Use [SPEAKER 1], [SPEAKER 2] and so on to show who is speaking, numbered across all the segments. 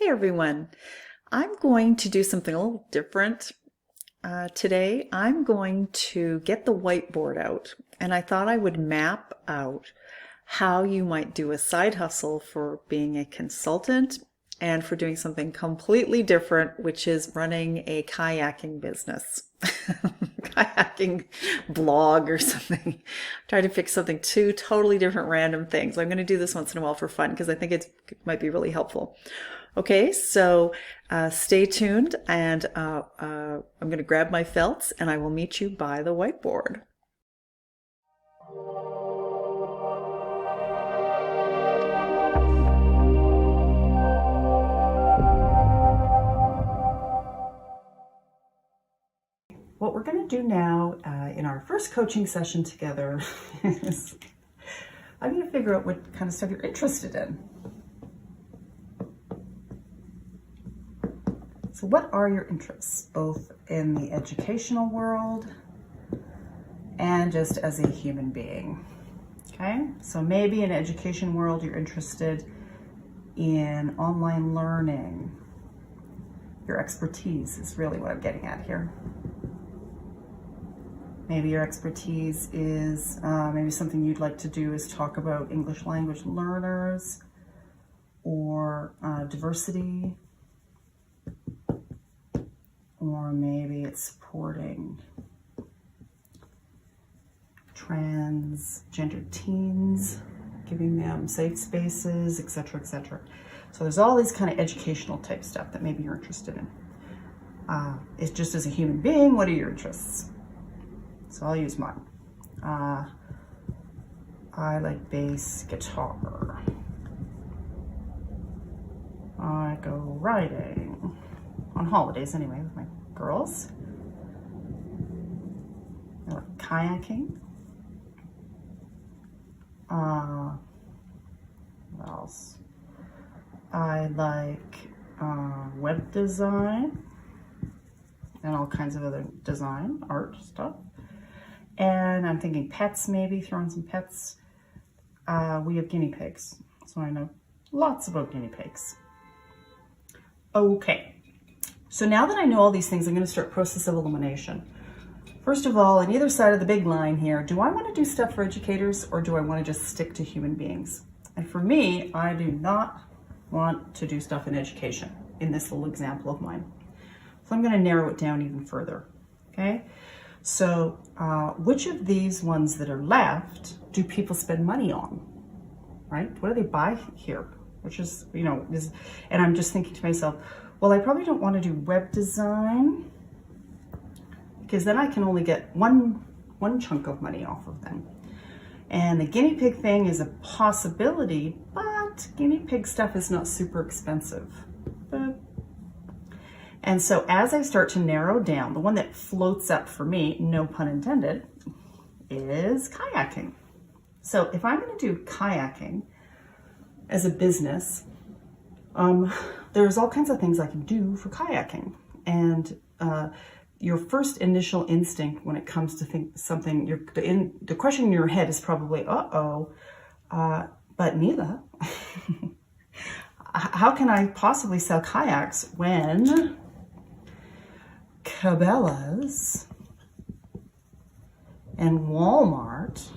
[SPEAKER 1] Hey everyone, I'm going to do something a little different today. I'm going to get the whiteboard out, and I thought I would map out how you might do a side hustle for being a consultant and for doing something completely different, which is running a kayaking business. Kayaking blog or something. Try to pick something, two totally different random things. I'm going to do this once in a while for fun because I think it might be really helpful. Okay, so stay tuned, and I'm going to grab my felts and I will meet you by the whiteboard. What we're going to do now in our first coaching session together is I'm going to figure out what kind of stuff you're interested in. So what are your interests, both in the educational world and just as a human being? Okay, so maybe in education world you're interested in online learning. Your expertise is really what I'm getting at here. Maybe your expertise is, maybe something you'd like to do is talk about English language learners or diversity. Or maybe it's supporting transgender teens, giving them safe spaces, etc., etc. So there's all these kind of educational type stuff that maybe you're interested in. It's just as a human being, what are your interests? So I'll use mine. I like bass guitar. I go riding. On holidays anyway, with my girls. I like kayaking. What else? I like web design and all kinds of other design, art stuff. And I'm thinking pets, maybe throwing some pets. We have guinea pigs, so I know lots about guinea pigs. Okay. So now that I know all these things, I'm going to start process of elimination. First of all, on either side of the big line here, do I want to do stuff for educators or do I want to just stick to human beings? And for me, I do not want to do stuff in education in this little example of mine. So I'm going to narrow it down even further. Okay. So which of these ones that are left do people spend money on? Right? What do they buy here? Which is, and I'm just thinking to myself, well, I probably don't want to do web design because then I can only get one chunk of money off of them. And the guinea pig thing is a possibility, but guinea pig stuff is not super expensive. And so as I start to narrow down, the one that floats up for me, no pun intended, is kayaking. So if I'm going to do kayaking as a business, there's all kinds of things I can do for kayaking. And your first initial instinct when it comes to think something, the question in your head is probably, but Neela, how can I possibly sell kayaks when Cabela's and Walmart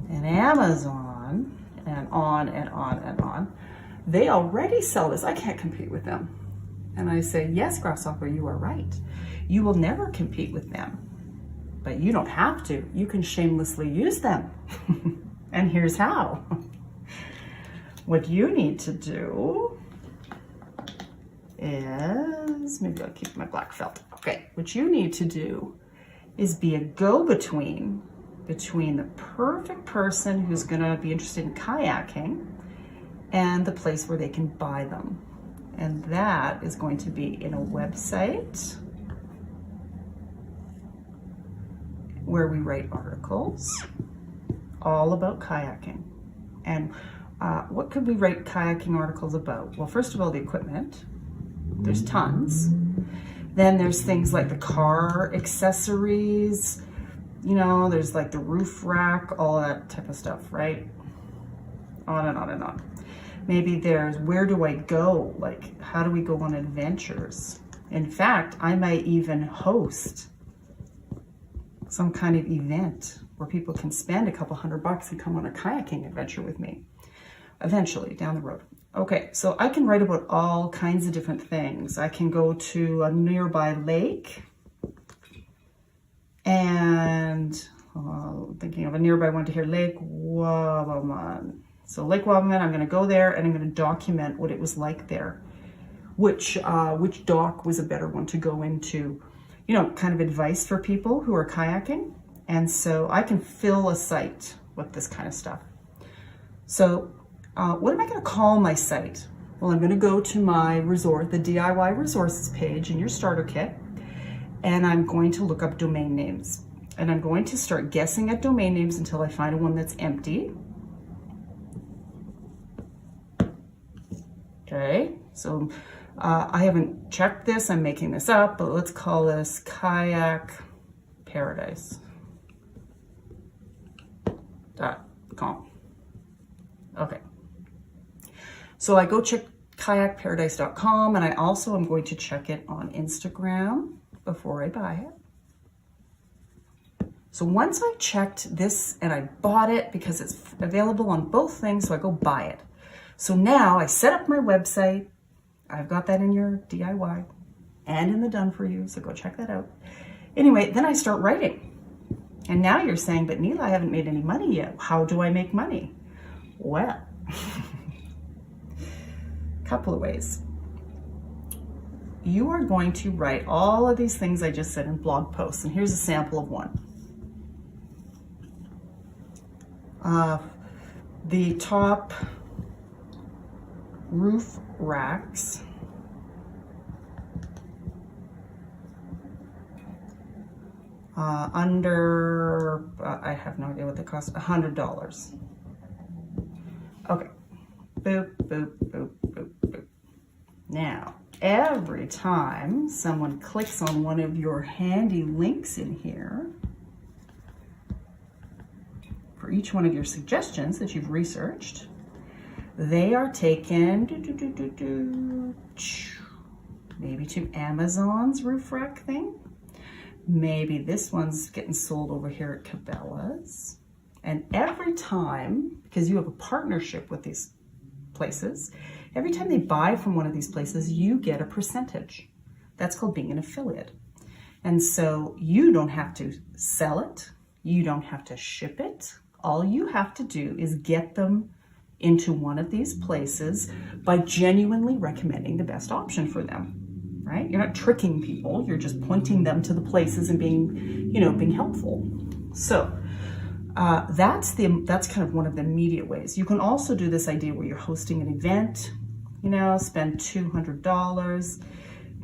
[SPEAKER 1] and Amazon and on and on and on, they already sell this. I can't compete with them. And I say, yes, Grasshopper, you are right. You will never compete with them, but you don't have to. You can shamelessly use them. And here's how. What you need to do is, maybe I'll keep my black felt. Okay, what you need to do is be a go-between between the perfect person who's gonna be interested in kayaking and the place where they can buy them. And that is going to be in a website where we write articles all about kayaking. And what could we write kayaking articles about? Well, first of all, the equipment. There's tons. Then there's things like the car accessories, there's like the roof rack, all that type of stuff, right? On and on and on. Maybe there's, where do I go? Like, how do we go on adventures? In fact, I might even host some kind of event where people can spend a couple $100 and come on a kayaking adventure with me eventually down the road. Okay, so I can write about all kinds of different things. I can go to a nearby lake and thinking of a nearby one to here, Lake Wabamun. So Lake Wabamun, I'm going to go there and I'm going to document what it was like there. Which dock was a better one to go into, you know, kind of advice for people who are kayaking. And so I can fill a site with this kind of stuff. So what am I going to call my site? Well, I'm going to go to my resort, the DIY resources page in your starter kit, and I'm going to look up domain names. And I'm going to start guessing at domain names until I find one that's empty. Okay, so I haven't checked this, I'm making this up, but let's call this Kayak Paradise.com. Okay, so I go check kayakparadise.com, and I also am going to check it on Instagram before I buy it. So once I checked this and I bought it because it's available on both things, so I go buy it. So now I set up my website. I've got that in your DIY and in the done for you, so go check that out. Anyway, then I start writing. And now you're saying, but Neela, I haven't made any money yet. How do I make money? Well, a couple of ways. You are going to write all of these things I just said in blog posts, and here's a sample of one. The top roof racks under, I have no idea what they cost, $100. Okay, boop, boop, boop, boop, boop. Now, every time someone clicks on one of your handy links in here, for each one of your suggestions that you've researched, they are taken maybe to Amazon's roof rack thing. Maybe this one's getting sold over here at Cabela's. And every time, because you have a partnership with these places, every time they buy from one of these places, you get a percentage. That's called being an affiliate. And so you don't have to sell it. You don't have to ship it. All you have to do is get them into one of these places by genuinely recommending the best option for them, right? You're not tricking people. You're just pointing them to the places and being, you know, being helpful. So that's kind of one of the immediate ways. You can also do this idea where you're hosting an event, you know, spend $200,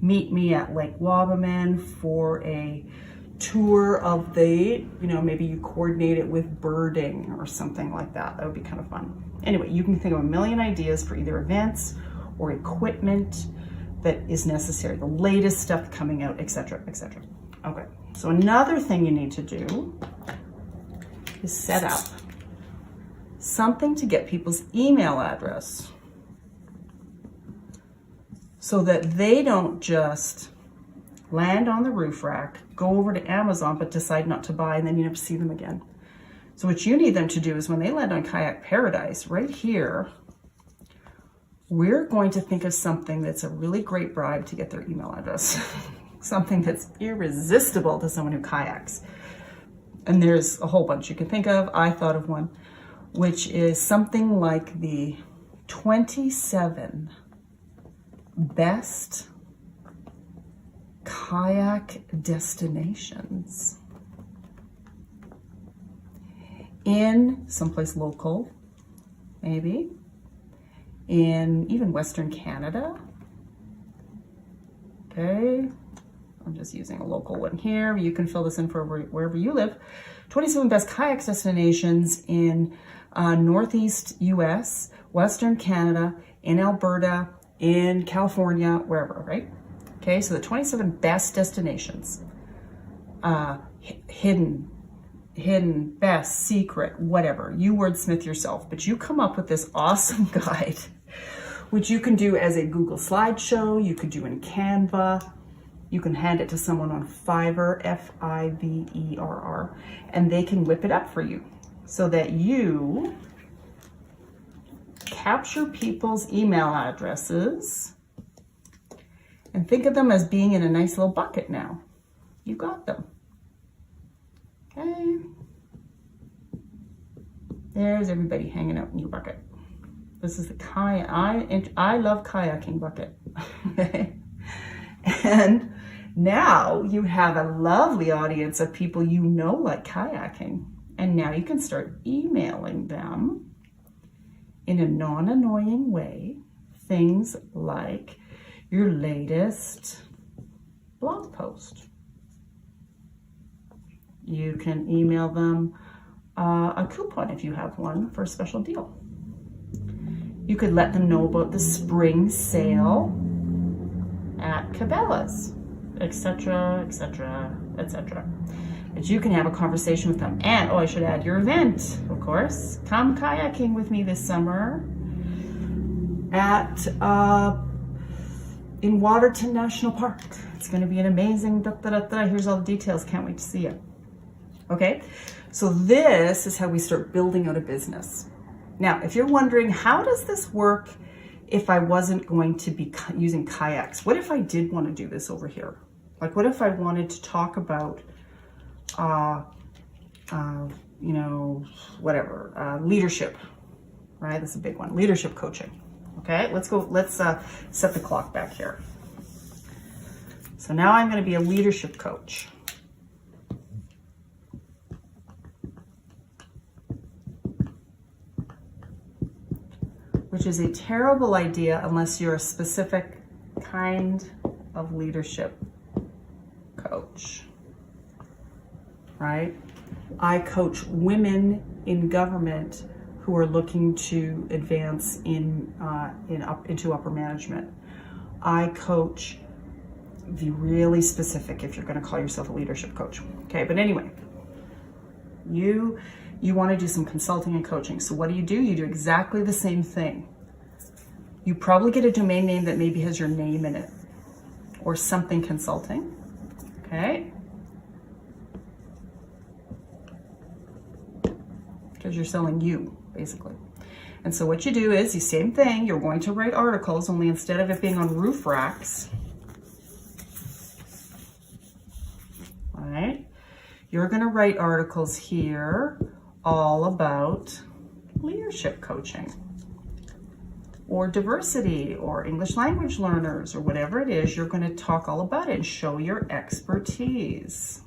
[SPEAKER 1] meet me at Lake Wabamun for a tour of the, you know, maybe you coordinate it with birding or something like that. That would be kind of fun. Anyway, you can think of a million ideas for either events or equipment that is necessary, the latest stuff coming out, etc., etc. Okay, so another thing you need to do is set up something to get people's email address so that they don't just land on the roof rack, go over to Amazon, but decide not to buy, and then you never see them again. So what you need them to do is when they land on Kayak Paradise, right here, we're going to think of something that's a really great bribe to get their email address. Something that's irresistible to someone who kayaks. And there's a whole bunch you can think of. I thought of one, which is something like the 27 best kayak destinations in someplace local, maybe in even Western Canada. Okay, I'm just using a local one here. You can fill this in for wherever you live. 27 best kayak destinations in Northeast US, Western Canada, in Alberta, in California, wherever, right? Okay, so the 27 best destinations, hidden, best, secret, whatever. You wordsmith yourself, but you come up with this awesome guide which you can do as a Google slideshow, you could do in Canva, you can hand it to someone on Fiverr, Fiverr, and they can whip it up for you so that you capture people's email addresses and think of them as being in a nice little bucket now. You got them. Okay. There's everybody hanging out in your bucket. This is the I love kayaking bucket. Okay. And now you have a lovely audience of people you know like kayaking. And now you can start emailing them in a non-annoying way. Things like your latest blog post. You can email them a coupon if you have one for a special deal. You could let them know about the spring sale at Cabela's, etc., etc., etc. But you can have a conversation with them. And, oh, I should add your event, of course. Come kayaking with me this summer at in Waterton National Park. It's going to be an amazing, here's all the details. Can't wait to see you. Okay, so this is how we start building out a business. Now, if you're wondering, how does this work if I wasn't going to be using kayaks? What if I did want to do this over here? Like, what if I wanted to talk about, you know, whatever, leadership, right? That's a big one, leadership coaching. Okay, let's set the clock back here. So now I'm going to be a leadership coach. Which is a terrible idea unless you're a specific kind of leadership coach, right? I coach women in government who are looking to advance into upper management. I coach the really specific, if you're going to call yourself a leadership coach. Okay, but anyway, you want to do some consulting and coaching. So what do? You do exactly the same thing. You probably get a domain name that maybe has your name in it or something consulting. Okay. Because you're selling you, basically. And so what you do is the same thing. You're going to write articles, only instead of it being on roof racks, right? You're going to write articles here all about leadership coaching or diversity or English language learners or whatever it is. You're going to talk all about it and show your expertise.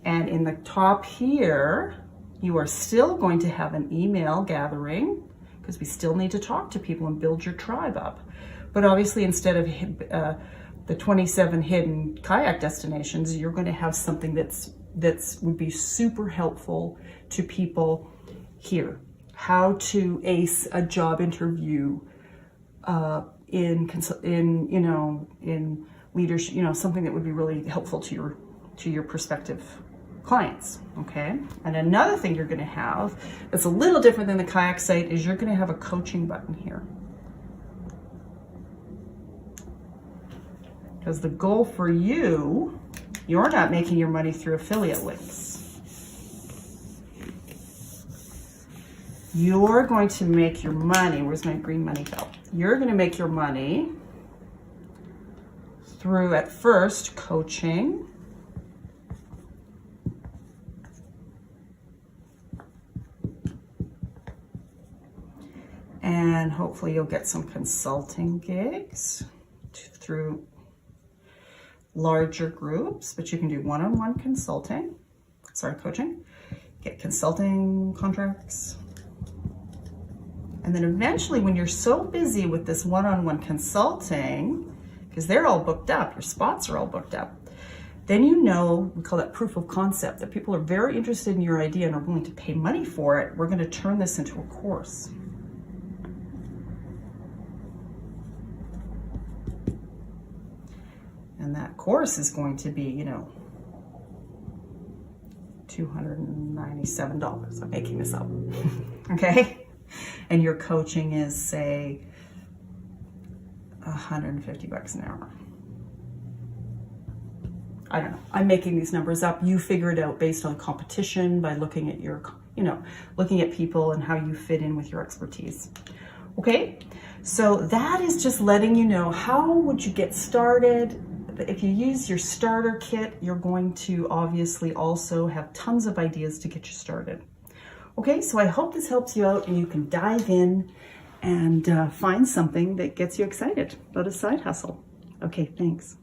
[SPEAKER 1] And in the top here, you are still going to have an email gathering because we still need to talk to people and build your tribe up. But obviously, instead of the 27 hidden kayak destinations, you're going to have something that's would be super helpful to people here. How to ace a job interview in leadership, something that would be really helpful to your prospective clients. Okay. And another thing you're going to have that's a little different than the kayak site is you're going to have a coaching button here. Because the goal for you, you're not making your money through affiliate links. You're going to make your money, where's my green money belt? You're going to make your money through, at first, coaching, and hopefully you'll get some consulting gigs through larger groups, but you can do one-on-one coaching, get consulting contracts. And then eventually when you're so busy with this one-on-one consulting, because they're all booked up, your spots are all booked up, then we call that proof of concept, that people are very interested in your idea and are willing to pay money for it. We're going to turn this into a course. And that course is going to be, $297. I'm making this up. Okay? and your coaching is, say, $150 an hour. I don't know. I'm making these numbers up. You figure it out based on competition by looking at your, looking at people and how you fit in with your expertise. Okay, so that is just letting you know how would you get started. If you use your starter kit, you're going to obviously also have tons of ideas to get you started. Okay, so I hope this helps you out and you can dive in and find something that gets you excited about a side hustle. Okay, thanks.